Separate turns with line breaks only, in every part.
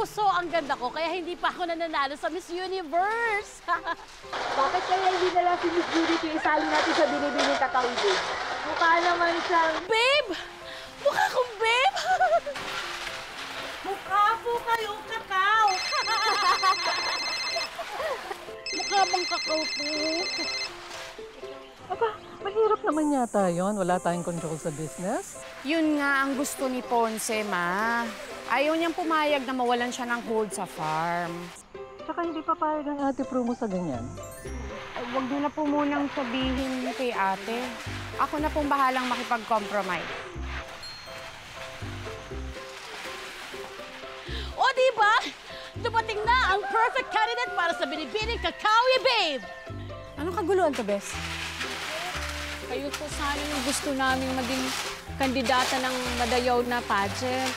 uso ang ganda ko, kaya hindi pa ako nananalo sa Miss Universe.
Bakit kaya hindi na lang si Miss Beauty isali natin sa binibining kakao, babe? Mukha naman siyang...
Babe! Mukha kong babe!
Mukha po kayong kakao!
Mukha bang kakao po?
Aba, mahirap naman yata yon. Wala tayong control sa business.
Yun nga ang gusto ni Ponce, ma. Ayaw niyang pumayag na mawalan siya ng hold sa farm.
Tsaka hindi papayag ang ate Pro mo sa ganyan.
Ay, huwag niyo na po munang sabihin kay ate. Ako na pong bahalang makipag-compromise.
O, diba? Dumating na ang perfect candidate para sa binibining kakao, babe!
Anong kaguluhan to, Bes? Kayo po sana yung gusto naming maging kandidata ng madayaw na pageant.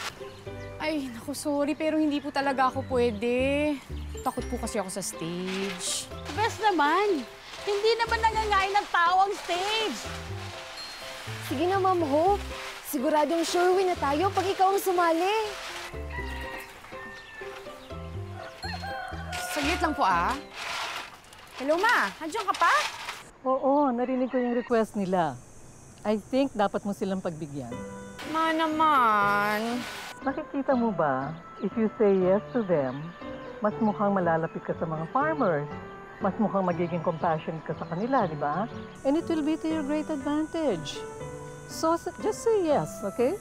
Ay, naku, sorry, pero hindi po talaga ako pwede. Takot po kasi ako sa stage.
Best naman! Hindi naman nangangain ng tao ang stage!
Sige na, Ma'am Hope. Siguradong sure win na tayo pag ikaw ang sumali.
Saglit lang po, ah. Hello, ma. Andiyan ka pa?
Oo, narinig ko yung request nila. I think dapat mo silang pagbigyan.
Ma naman.
Nakikita mo ba, if you say yes to them, mas mukhang malalapit ka sa mga farmers. Mas mukhang magiging compassionate ka sa kanila, di ba? And it will be to your great advantage. So, just say yes, okay?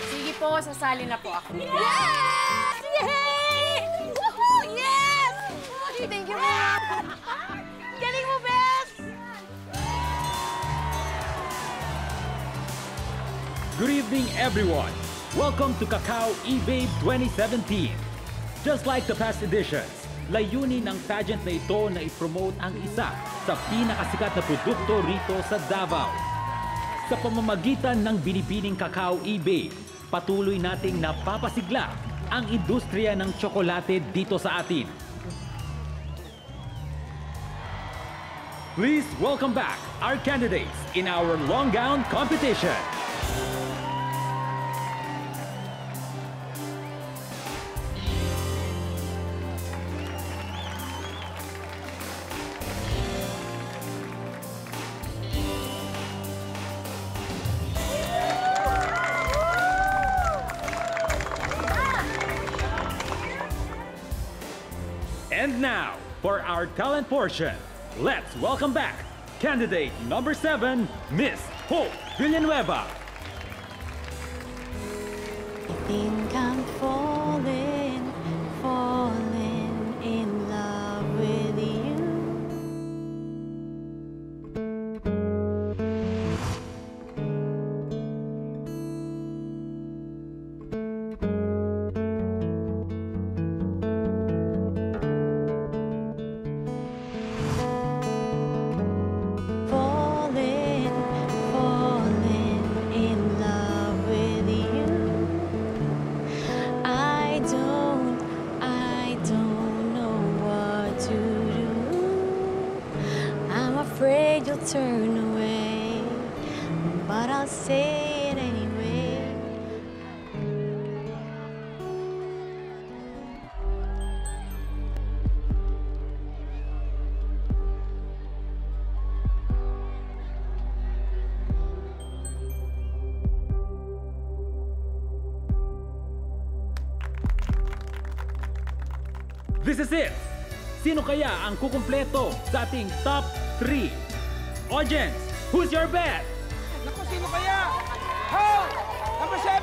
Sige po, sasali na po ako.
Yes! Yay! Woohoo! Yes!
Thank you, Ma'am.
Galing mo, Best!
Good evening, everyone. Welcome to Kakao eBabe 2017. Just like the past editions, layunin ng pageant na ito na i-promote ang isa sa pinakasikat na produkto rito sa Davao. Sa pamamagitan ng binibining Kakao eBabe, patuloy nating napapasigla ang industriya ng tsokolate dito sa atin. Please welcome back our candidates in our long gown competition. And now, for our talent portion, let's welcome back candidate number 7, Miss Hope Villanueva.
I think I'm falling, falling in love with you. Falling, falling in love with you. I don't know what to do. I'm afraid you'll turn away, but I'll say it anyway.
This is it! Sino kaya ang kukumpleto sa ating top 3? Audience, who's your bet?
Naku, sino kaya? Ho! Number 7!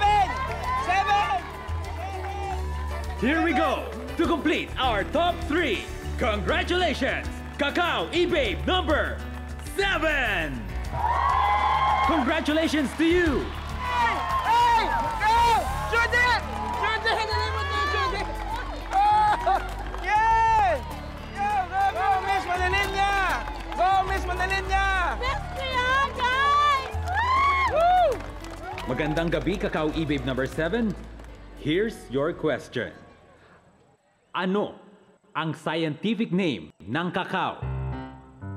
7!
Here we go! To complete our top 3, congratulations! Kakao eBabe number 7! Congratulations to you!
Hey! Hey! Go! Judith! Judith! Nalimot na yung Judith! Oh! Yeah! Go, Miss Manalinya! Go, Miss Manalinya!
Best kaya, guys!
Woo!
Magandang gabi, Kakao eBabe number 7. Here's your question. Ano ang scientific name ng kakao?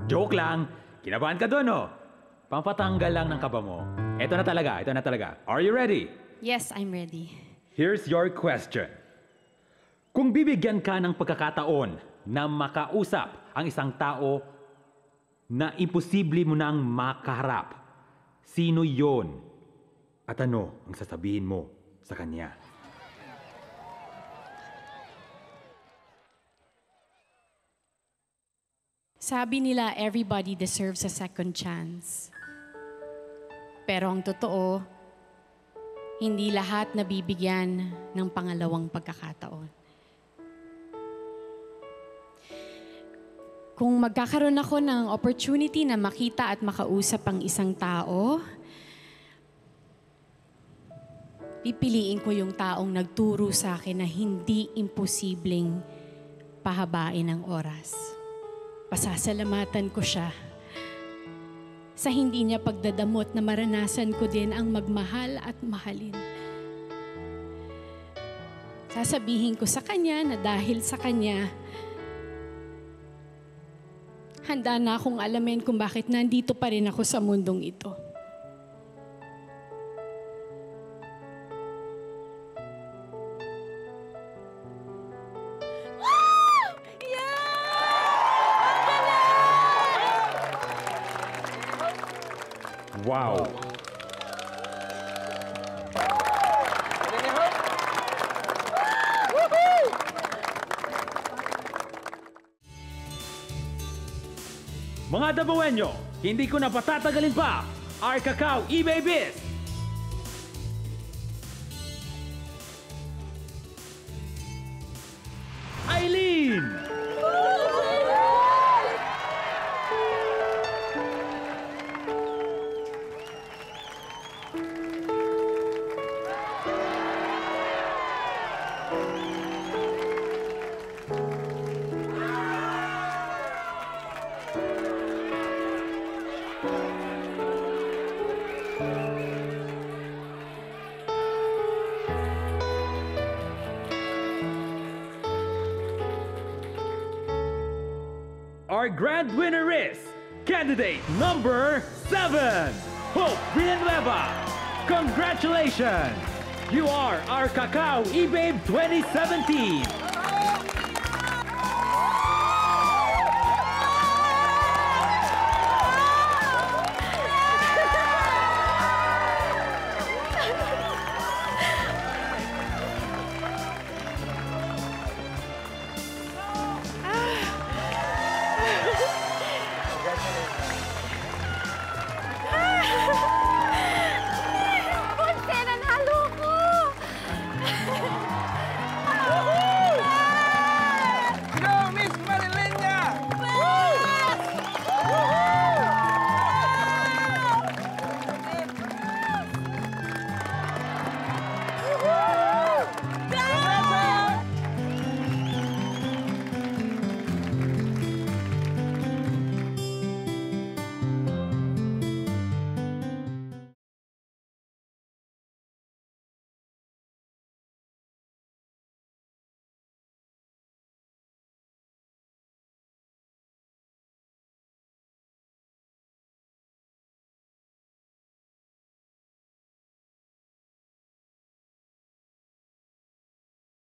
Joke lang, kinabahan ka doon, oh. Pampatanggal lang ng kaba mo. Ito na talaga. Are you ready?
Yes, I'm ready.
Here's your question. Kung bibigyan ka ng pagkakataon na makausap ang isang tao na imposible mo nang makaharap, sino yon? At ano ang sasabihin mo sa kanya?
Sabi nila, everybody deserves a second chance. Pero ang totoo, hindi lahat nabibigyan ng pangalawang pagkakataon. Kung magkakaroon ako ng opportunity na makita at makausap ang isang tao, pipiliin ko yung taong nagturo sa akin na hindi imposibleng pahabain ang oras. Pasasalamatan ko siya sa hindi niya pagdadamot na maranasan ko din ang magmahal at mahalin. Sasabihin ko sa kanya na dahil sa kanya, handa na akong alamin kung bakit nandito pa rin ako sa mundong ito.
Wow! Mga Dabuenyo, hindi ko na patatagalin pa. Our Kakao eBabies! Aileen! Our grand winner is candidate number 7, Hope Villanueva. Congratulations! You are our Kakao eBabe 2017